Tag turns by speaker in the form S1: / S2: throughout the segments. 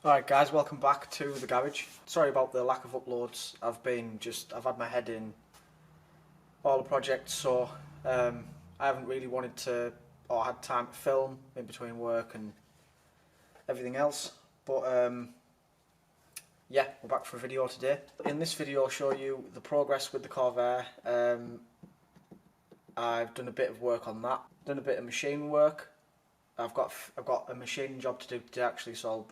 S1: Alright guys, welcome back to the garage. Sorry about the lack of uploads. I've had my head in all the projects, so I haven't really wanted to or had time to film in between work and everything else. But yeah, we're back for a video today. In this video I'll show you the progress with the Corvair. I've done a bit of work on that, done a bit of machine work. I've got a machining job to do today actually, so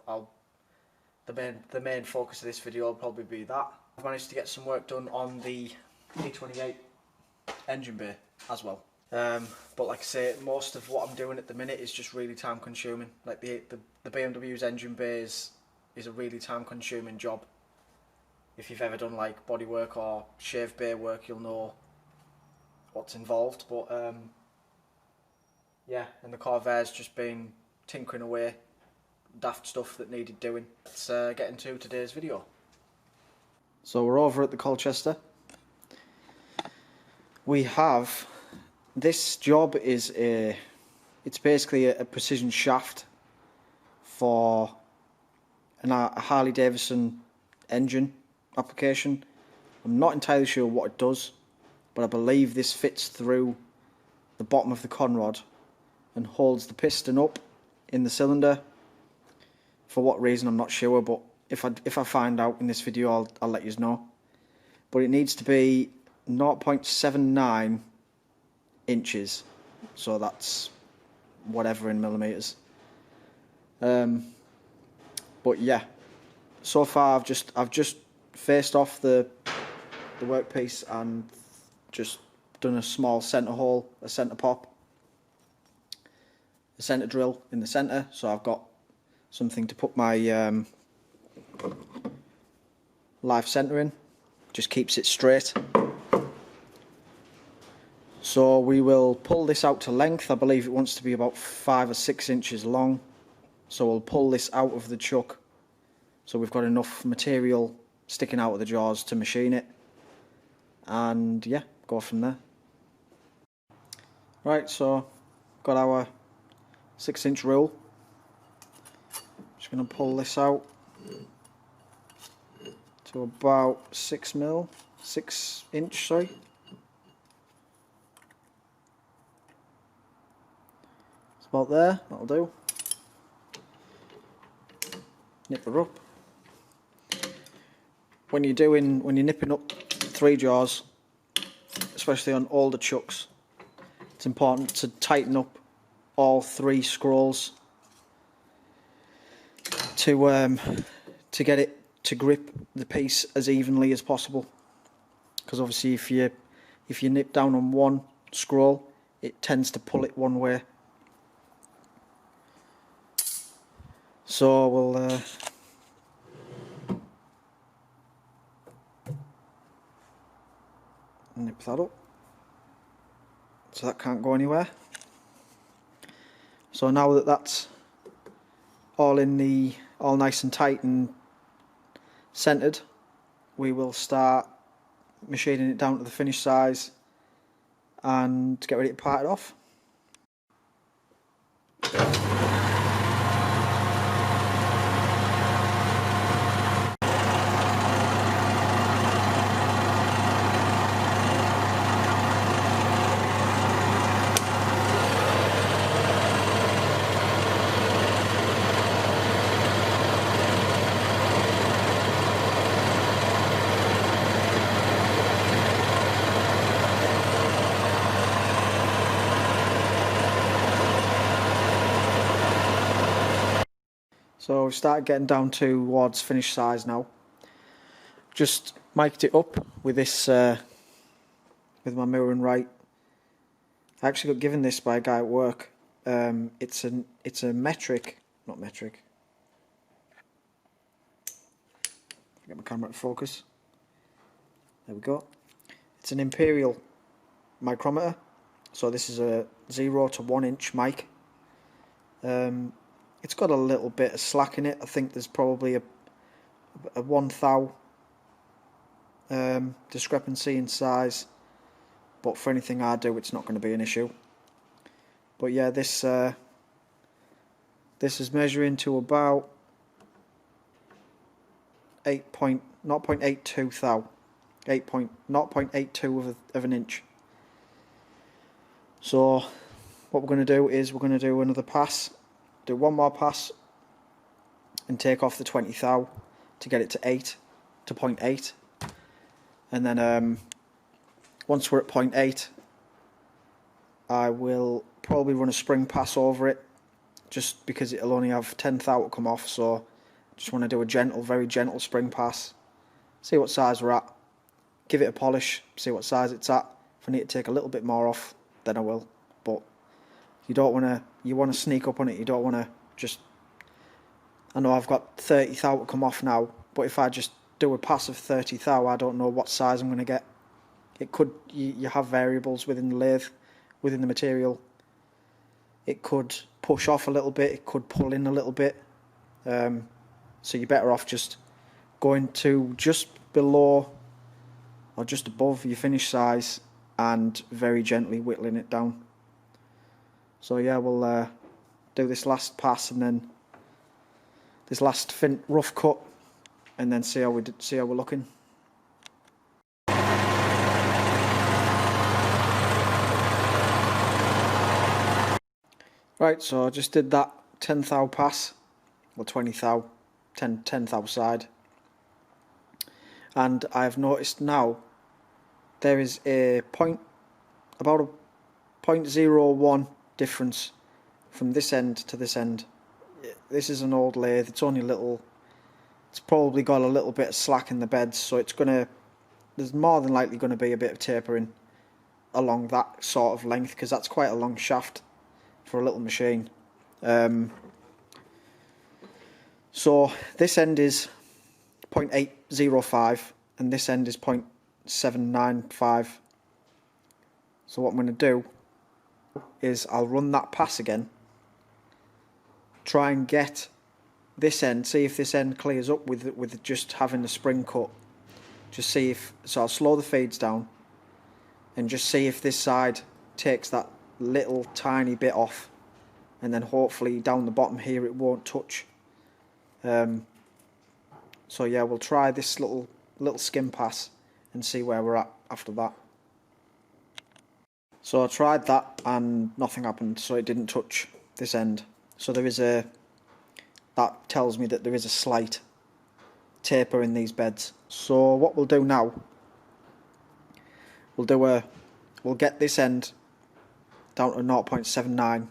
S1: the main focus of this video will probably be that. I've managed to get some work done on the E28 engine bay as well. But like I say, most of what I'm doing at the minute is just really time consuming. Like the BMW's engine bay is a really time consuming job. If you've ever done like body work or shave bay work, you'll know what's involved. But yeah, and the Corvair's just been tinkering away, daft stuff that needed doing. Let's get into today's video. So we're over at the Colchester. We have, this job is it's basically a precision shaft for a Harley Davidson engine application. I'm not entirely sure what it does, but I believe this fits through the bottom of the conrod and holds the piston up in the cylinder. For what reason I'm not sure, but if I find out in this video I'll let you know. But it needs to be 0.79 inches, so that's whatever in millimeters. But yeah, so far I've just faced off the workpiece and just done a small centre hole, a centre pop, a centre drill in the centre, so I've got something to put my live centre in. Just keeps it straight. So we will pull this out to length. I believe it wants to be about 5 or 6 inches long. So we'll pull this out of the chuck so we've got enough material sticking out of the jaws to machine it. And yeah, go from there. Right, so got our 6-inch rule. Just going to pull this out to about 6 inch, sorry. It's about there, that'll do. Nip her up. When you're nipping up 3 jaws, especially on older chucks, it's important to tighten up all 3 scrolls to get it to grip the piece as evenly as possible. Because obviously if you nip down on one scroll, it tends to pull it one way. So we'll nip that up, so that can't go anywhere. So now that that's all nice and tight and centered, we will start machining it down to the finished size and get ready to part it off. So we've started getting down towards finished size now. Just mic'd it up with this, with my mirror and right. I actually got given this by a guy at work. It's a metric, not metric. Get my camera to focus. There we go. It's an imperial micrometer. So this is a 0 to 1 inch mic. It's got a little bit of slack in it. I think there's probably a 1 thou discrepancy in size, but for anything I do it's not going to be an issue. But yeah, this is measuring to about 0.82 thou, 0.82 of an inch. So what we're going to do is we're going to do another pass, do one more pass, and take off the 20 thou to get it to 0.8, and then once we're at 0.8, I will probably run a spring pass over it, just because it'll only have 10 thou to come off. So just want to do a gentle, very gentle spring pass, see what size we're at, give it a polish, see what size it's at. If I need to take a little bit more off, then I will. But you don't want to, you want to sneak up on it. You don't want to just, I know I've got 30 thou to come off now, but if I just do a pass of 30 thou, I don't know what size I'm going to get. It could, you have variables within the lathe, within the material. It could push off a little bit, it could pull in a little bit. So you're better off just going to just below or just above your finished size and very gently whittling it down. So yeah, we'll do this last pass and then this last rough cut, and then see how we're looking. Right, so I just did that 10 thou pass, or 20 thou, 10 thou side, and I've noticed now there is about a 0.01 difference from this end to this end. This is an old lathe, it's only a little, it's probably got a little bit of slack in the beds, so there's more than likely going to be a bit of tapering along that sort of length, because that's quite a long shaft for a little machine. So this end is 0.805 and this end is 0.795. So what I'm going to do is I'll run that pass again, try and get this end, see if this end clears up with just having the spring cut. Just see if, so I'll slow the feeds down and just see if this side takes that little tiny bit off, and then hopefully down the bottom here it won't touch. So yeah, we'll try this little skim pass and see where we're at after that. So I tried that and nothing happened, so it didn't touch this end. So there is that tells me that there is a slight taper in these beds. So what we'll do now, we'll get this end down to 0.79,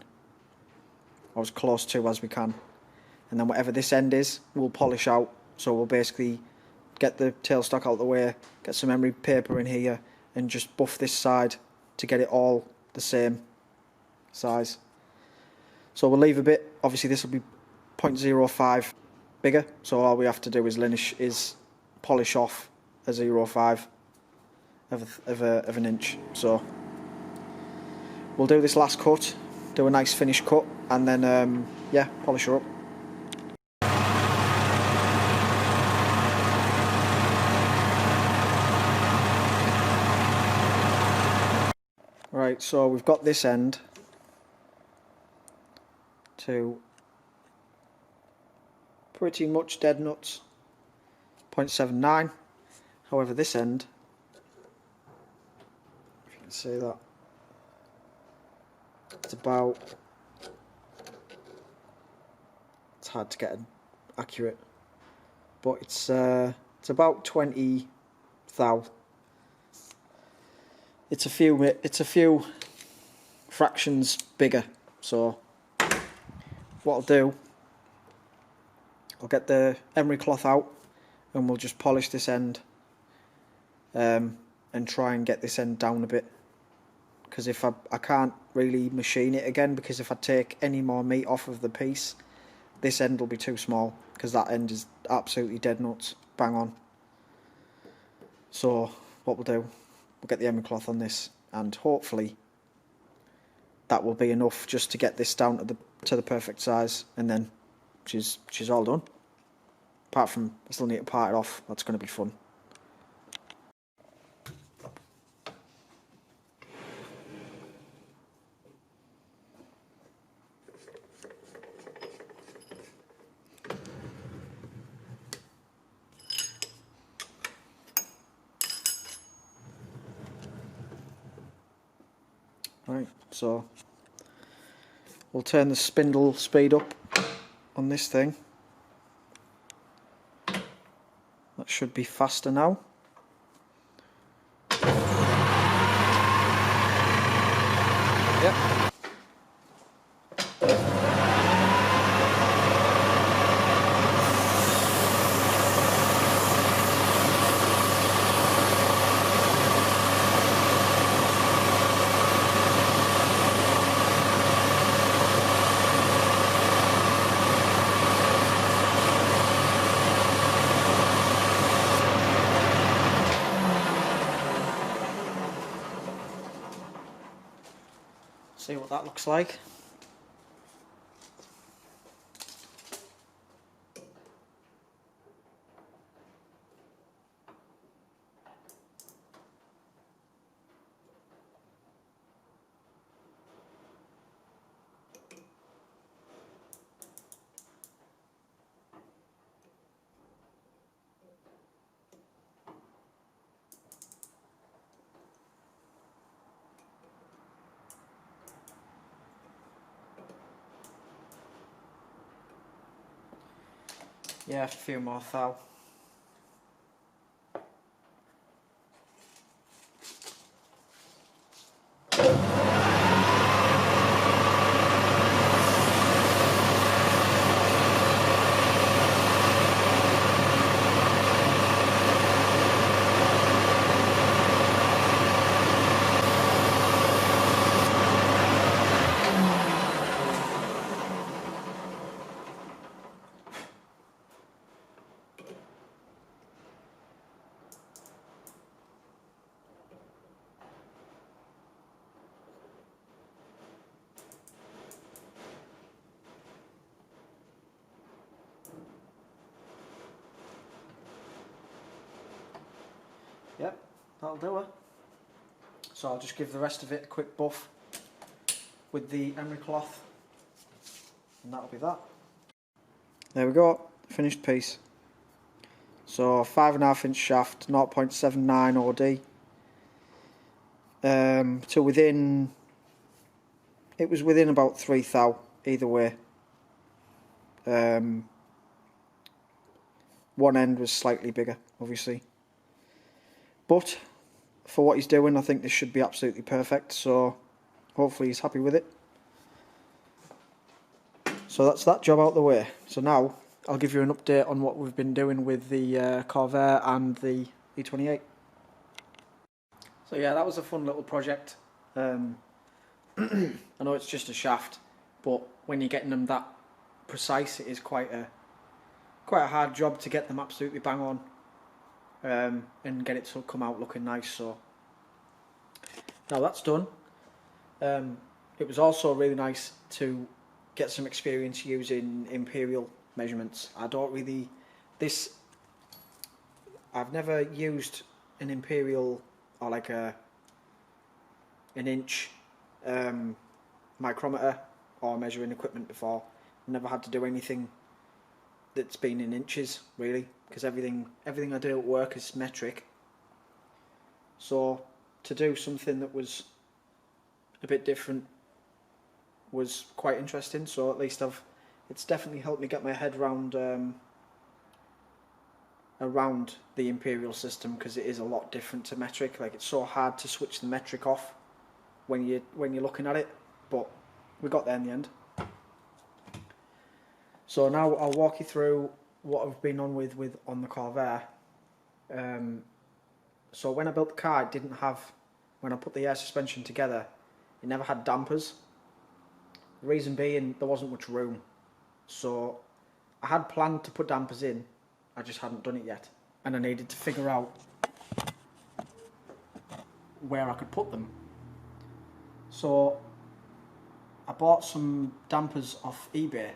S1: or as close to as we can, and then whatever this end is we'll polish out. So we'll basically get the tailstock out of the way, get some emery paper in here and just buff this side to get it all the same size. So we'll leave a bit, obviously this will be 0.05 bigger, so all we have to do is polish off a 0.5 of an inch. So we'll do this last cut, do a nice finish cut, and then yeah, polish her up. Right, so we've got this end to pretty much dead nuts, 0.79. However, this end, if you can see that, it's hard to get accurate, but it's about 20 thou. It's a few fractions bigger. So what I'll do, I'll get the emery cloth out and we'll just polish this end and try and get this end down a bit, because if I can't really machine it again, because if I take any more meat off of the piece, this end will be too small, because that end is absolutely dead nuts, bang on. So what we'll do, we'll get the emery cloth on this, and hopefully that will be enough just to get this down to the perfect size, and then she's all done. Apart from I still need to part it off. That's going to be fun. Right, so we'll turn the spindle speed up on this thing. That should be faster now. Yep. See what that looks like. Yeah, a few more thou. Yep, that'll do it. So I'll just give the rest of it a quick buff with the emery cloth, and that'll be that. There we go, finished piece. So 5.5 inch shaft, 0.79 OD. To within, it was within about 3 thou either way. One end was slightly bigger, obviously. But for what he's doing, I think this should be absolutely perfect, so hopefully he's happy with it. So that's that job out the way. So now I'll give you an update on what we've been doing with the Corvair and the E28. So yeah, that was a fun little project. I know it's just a shaft, but when you're getting them that precise, it is quite a hard job to get them absolutely bang on. And get it to come out looking nice. So now that's done. It was also really nice to get some experience using imperial measurements. I've never used an imperial or like an inch micrometer or measuring equipment before. I've never had to do anything that's been in inches, really, because everything I do at work is metric. So to do something that was a bit different was quite interesting. So at least it's definitely helped me get my head around the imperial system, because it is a lot different to metric. Like, it's so hard to switch the metric off when you're looking at it, but we got there in the end. So now I'll walk you through what I've been on with on the Corvair. So when I built the car, when I put the air suspension together, it never had dampers. The reason being, there wasn't much room. So I had planned to put dampers in, I just hadn't done it yet. And I needed to figure out where I could put them. So I bought some dampers off eBay.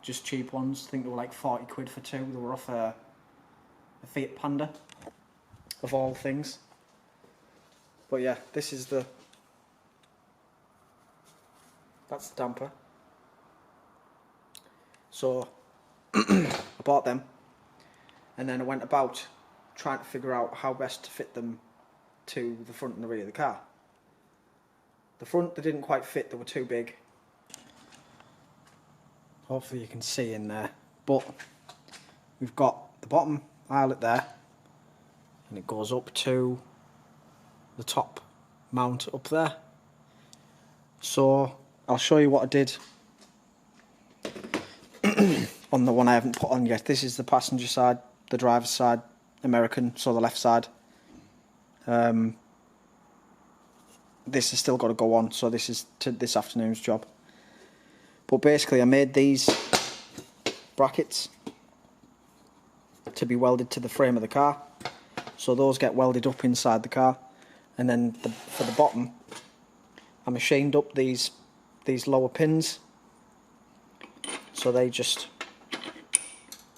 S1: Just cheap ones. I think they were like 40 quid for two. They were off a Fiat Panda, of all things. But yeah, that's the damper. So I bought them, and then I went about trying to figure out how best to fit them to the front and the rear of the car. The front, they didn't quite fit, they were too big. Hopefully you can see in there. But we've got the bottom eyelet there, and it goes up to the top mount up there. So I'll show you what I did on the one I haven't put on yet. This is the passenger side, the driver's side, American, so the left side. This has still got to go on, so this is this afternoon's job. But basically I made these brackets to be welded to the frame of the car, so those get welded up inside the car, and then for the bottom I machined up these lower pins, so they just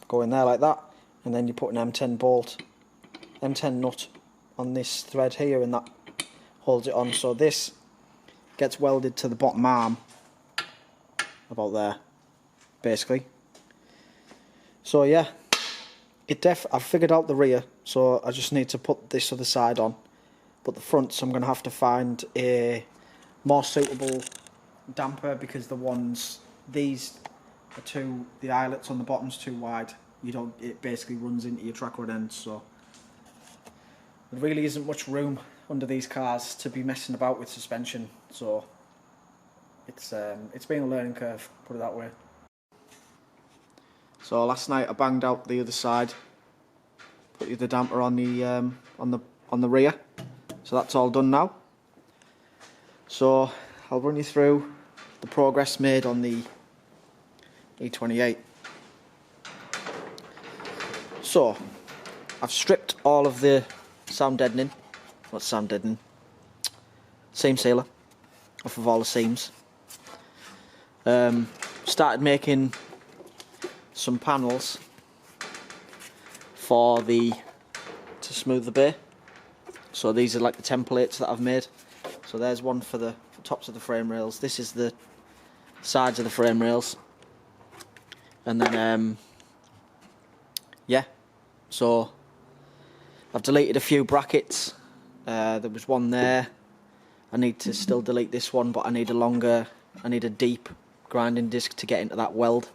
S1: go in there like that, and then you put an M10 nut on this thread here, and that holds it on. So this gets welded to the bottom arm about there, basically. So yeah, I've figured out the rear, so I just need to put this other side on. But the front, so I'm going to have to find a more suitable damper, because these are the eyelets on the bottom's too wide. It basically runs into your track rod ends, so there really isn't much room under these cars to be messing about with suspension. So it's been a learning curve, put it that way. So last night I banged out the other side, put the other damper on the rear. So that's all done now. So I'll run you through the progress made on the E28. So I've stripped all of the seam sealer off of all the seams. Started making some panels to smooth the bay. So these are like the templates that I've made. So there's one for the tops of the frame rails. This is the sides of the frame rails. And then yeah, so I've deleted a few brackets. There was one there. I need to still delete this one, but I need a deep grinding disc to get into that weld.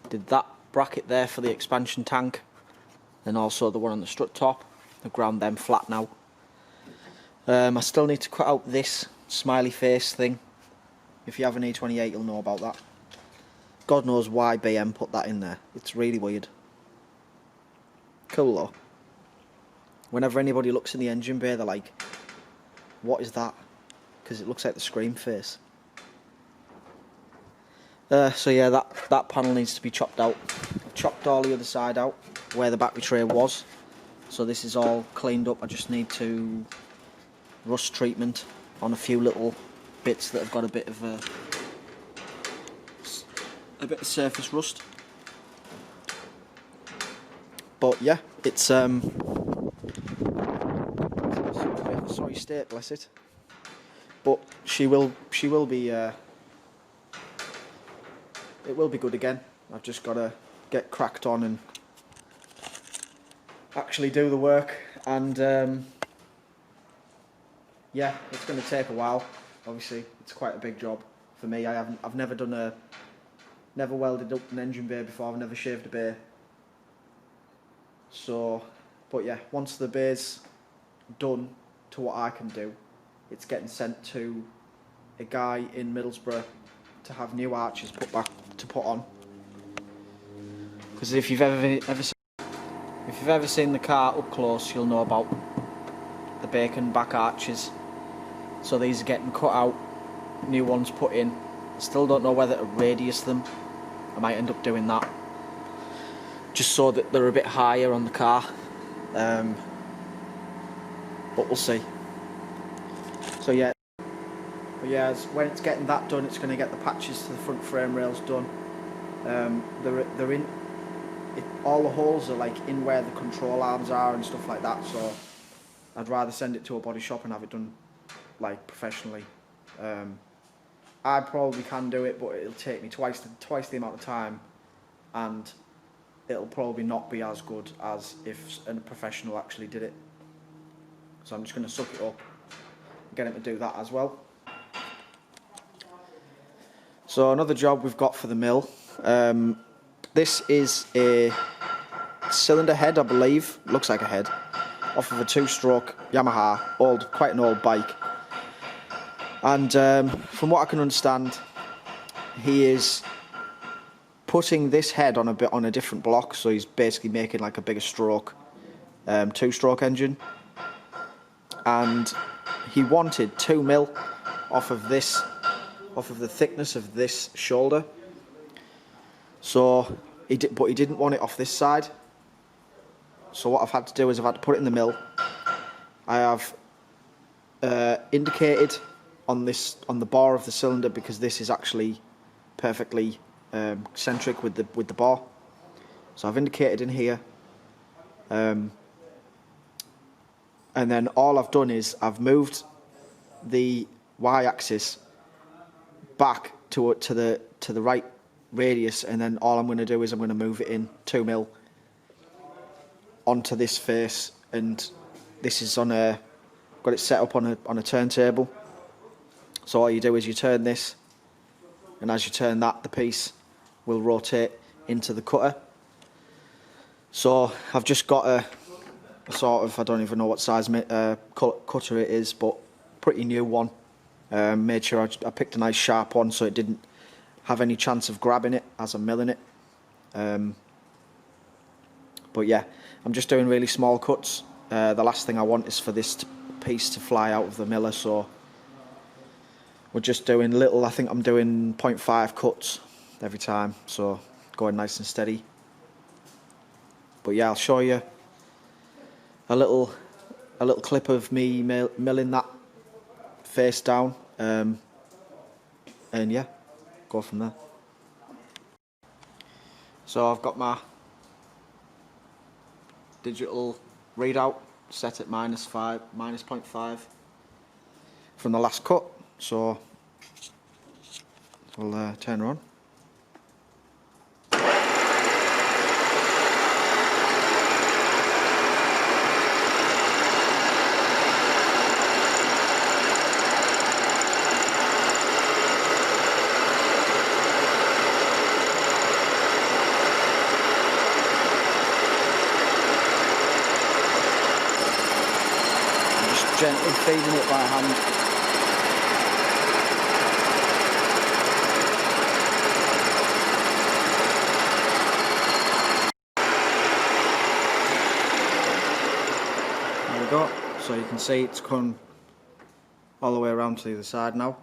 S1: Did that bracket there for the expansion tank, and also the one on the strut top. I've ground them flat now. I still need to cut out this smiley face thing. If you have an E28, you'll know about that. God knows why BM put that in there. It's really weird. Cool though. Whenever anybody looks in the engine bay, they're like, what is that? Because it looks like the Scream face. So yeah, that panel needs to be chopped out. I've chopped all the other side out where the battery tray was. So this is all cleaned up. I just need to rust treatment on a few little bits that have got a bit of surface rust. But yeah, it's sorry state, bless it. But she will be it will be good again. I've just got to get cracked on and actually do the work, and yeah, it's going to take a while. Obviously, it's quite a big job for me. I've never welded up an engine bay before. I've never shaved a bay. So, but yeah, once the bay's done to what I can do, it's getting sent to a guy in Middlesbrough to have new arches put on. Because if you've ever seen the car up close, you'll know about the bacon back arches. So these are getting cut out, new ones put in. I still don't know whether to radius them. I might end up doing that, just so that they're a bit higher on the car. But we'll see. So yeah, when it's getting that done, it's going to get the patches to the front frame rails done. They're in. All the holes are like in where the control arms are and stuff like that. So I'd rather send it to a body shop and have it done like professionally. I probably can do it, but it'll take me twice the amount of time, and it'll probably not be as good as if a professional actually did it. So I'm just going to suck it up, get him to do that as well. So another job we've got for the mill. This is a cylinder head, I believe. Looks like a head. Off of a 2-stroke Yamaha, quite an old bike. And from what I can understand, he is putting this head on a different block. So he's basically making like a bigger stroke, 2-stroke engine. And he wanted 2 mil off of the thickness of this shoulder. So but he didn't want it off this side. So what I've had to do is I've had to put it in the mill. I have indicated on the bar of the cylinder, because this is actually perfectly centric with the bar. So I've indicated in here. And then all I've done is I've moved the y-axis back to the right radius, and then all I'm going to do is I'm going to move it in 2 mil onto this face, and this is got it set up on a turntable. So all you do is you turn this, and as you turn that, the piece will rotate into the cutter. So I've just got a sort of, I don't even know what size cutter it is, but pretty new one. Made sure I picked a nice sharp one so it didn't have any chance of grabbing it as I'm milling it. But yeah, I'm just doing really small cuts. The last thing I want is for this piece to fly out of the miller, so we're just doing little, I think I'm doing 0.5 cuts every time, so going nice and steady. But yeah, I'll show you a little clip of me milling that face down, and yeah, go from there. So I've got my digital readout set at minus 0.5 from the last cut, so I'll turn her on. Gently feeding it by hand. There we go. So you can see it's come all the way around to the other side now.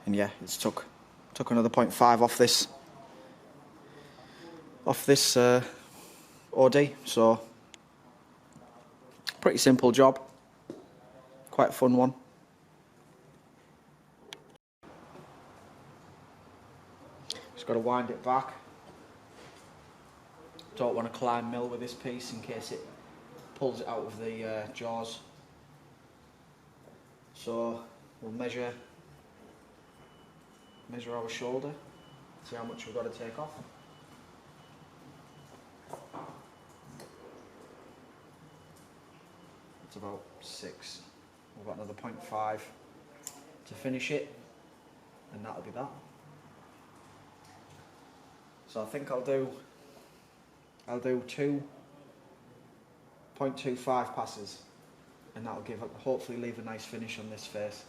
S1: And yeah, it's took another 0.5 off this OD. So pretty simple job, quite a fun one. Just got to wind it back. Don't want to climb mill with this piece in case it pulls it out of the jaws. So we'll measure our shoulder, see how much we've got to take off. About 6. We've got another 0.5 to finish it, and that'll be that. So I think I'll do 2.25 passes, and that'll hopefully leave a nice finish on this face.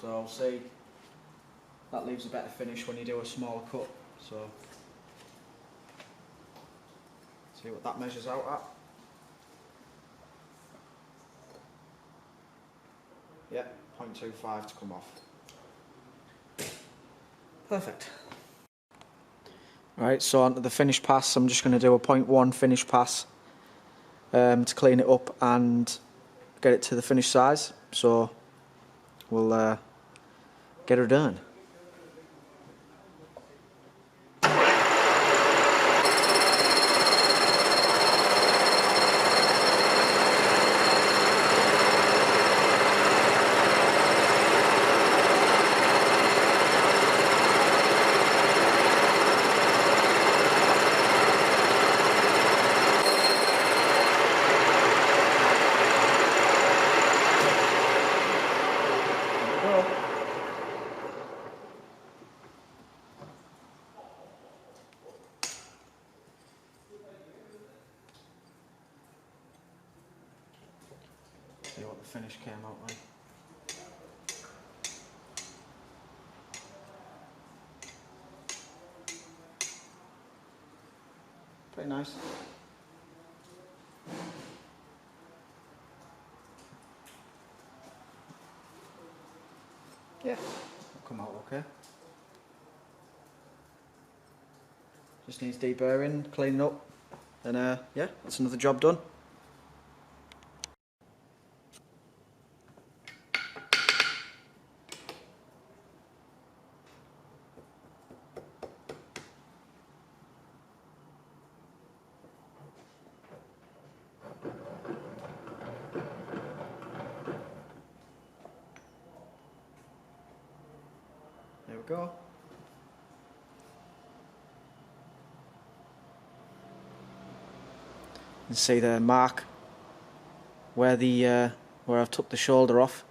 S1: So I'll see, that leaves a better finish when you do a smaller cut, so see what that measures out at. Yeah, 0.25 to come off. Perfect. Right, so onto the finish pass. I'm just going to do a 0.1 finish pass to clean it up and get it to the finished size. So we'll get her done. See what the finish came out like. Pretty nice. Yeah, it'll come out okay. Just needs deburring, cleaning up, and yeah, that's another job done. There we go. You can see the mark where where I've took the shoulder off.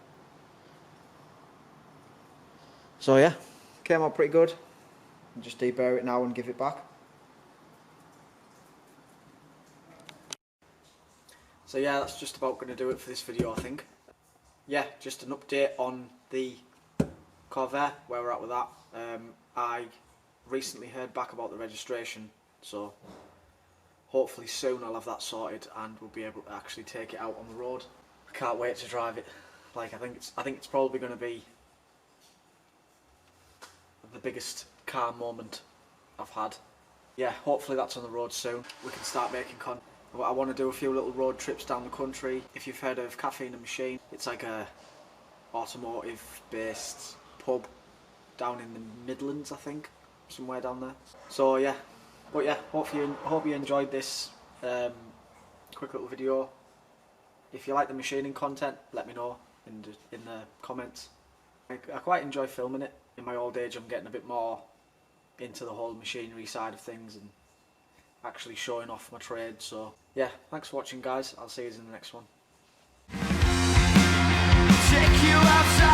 S1: So yeah, came out pretty good. I'll just deburr it now and give it back. So yeah, that's just about going to do it for this video, I think. Yeah, just an update on the Corvair, where we're at with that. I recently heard back about the registration, so hopefully soon I'll have that sorted and we'll be able to actually take it out on the road. I can't wait to drive it. Like I think it's probably going to be the biggest car moment I've had. Yeah, hopefully that's on the road soon. We can start making content. I want to do a few little road trips down the country. If you've heard of Caffeine and Machine, it's like a automotive based pub down in the Midlands, I think, somewhere down there. So yeah, but yeah, hope you enjoyed this quick little video. If you like the machining content, let me know in the comments. I quite enjoy filming it. In my old age, I'm getting a bit more into the whole machinery side of things and actually showing off my trade. So yeah, thanks for watching guys. I'll see you in the next one. Take you outside.